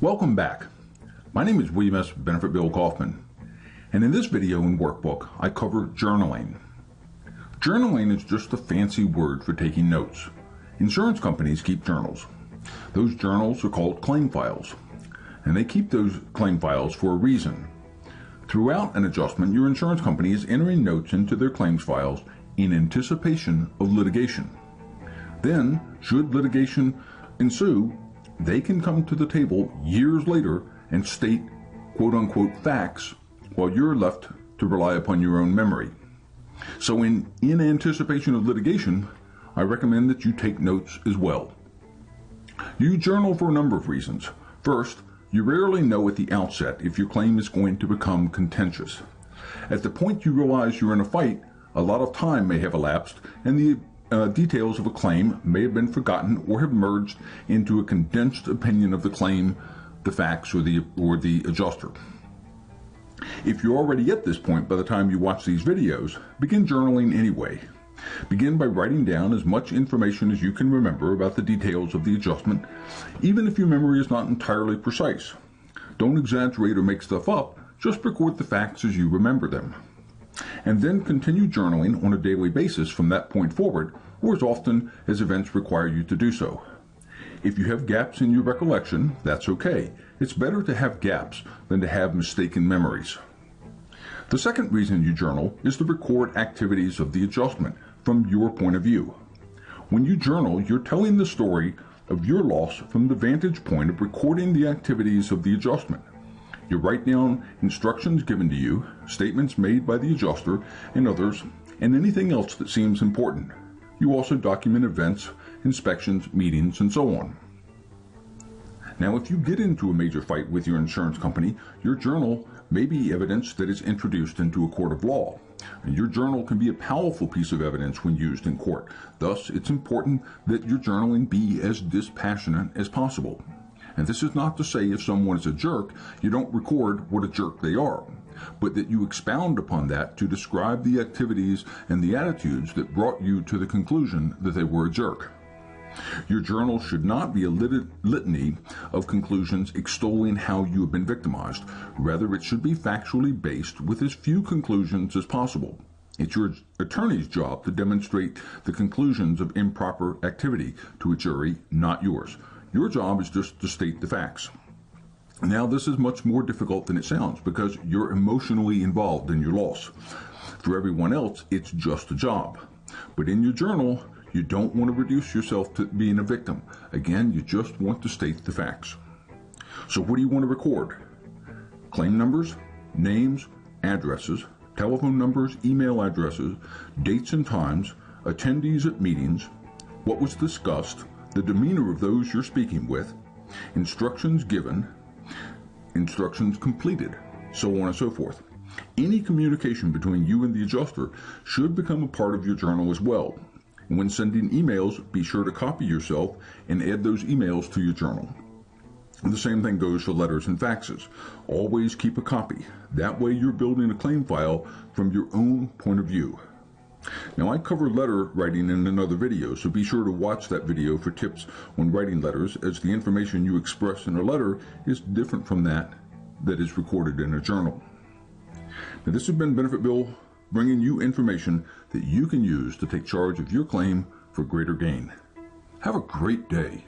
Welcome back. My name is William S. Benefit Bill Kaufman, and in this video and workbook, I cover journaling. Journaling is just a fancy word for taking notes. Insurance companies keep journals. Those journals are called claim files, and they keep those claim files for a reason. Throughout an adjustment, your insurance company is entering notes into their claims files in anticipation of litigation. Then, should litigation ensue, they can come to the table years later and state quote-unquote facts while you're left to rely upon your own memory. So in anticipation of litigation, I recommend that you take notes as well. You journal for a number of reasons. First, you rarely know at the outset if your claim is going to become contentious. At the point you realize you're in a fight, a lot of time may have elapsed and the details of a claim may have been forgotten or have merged into a condensed opinion of the claim, the facts, or the adjuster. If you're already at this point by the time you watch these videos, begin journaling anyway. Begin by writing down as much information as you can remember about the details of the adjustment, even if your memory is not entirely precise. Don't exaggerate or make stuff up, just record the facts as you remember them. And then continue journaling on a daily basis from that point forward, or as often as events require you to do so. If you have gaps in your recollection, that's okay. It's better to have gaps than to have mistaken memories. The second reason you journal is to record activities of the adjustment from your point of view. When you journal, you're telling the story of your loss from the vantage point of recording the activities of the adjustment. You write down instructions given to you, statements made by the adjuster and others, and anything else that seems important. You also document events, inspections, meetings, and so on. Now, if you get into a major fight with your insurance company, your journal may be evidence that is introduced into a court of law. And your journal can be a powerful piece of evidence when used in court. Thus, it's important that your journaling be as dispassionate as possible. And this is not to say if someone is a jerk, you don't record what a jerk they are, but that you expound upon that to describe the activities and the attitudes that brought you to the conclusion that they were a jerk. Your journal should not be a litany of conclusions extolling how you have been victimized. Rather, it should be factually based with as few conclusions as possible. It's your attorney's job to demonstrate the conclusions of improper activity to a jury, not yours. Your job is just to state the facts. Now, this is much more difficult than it sounds because you're emotionally involved in your loss. For everyone else, it's just a job. But in your journal, you don't want to reduce yourself to being a victim. Again, you just want to state the facts. So what do you want to record? Claim numbers, names, addresses, telephone numbers, email addresses, dates and times, attendees at meetings, what was discussed, the demeanor of those you're speaking with, instructions given, instructions completed, so on and so forth. Any communication between you and the adjuster should become a part of your journal as well. And when sending emails, be sure to copy yourself and add those emails to your journal. And the same thing goes for letters and faxes. Always keep a copy. That way you're building a claim file from your own point of view. Now, I cover letter writing in another video, so be sure to watch that video for tips on writing letters, as the information you express in a letter is different from that is recorded in a journal. Now, this has been Benefit Bill, bringing you information that you can use to take charge of your claim for greater gain. Have a great day.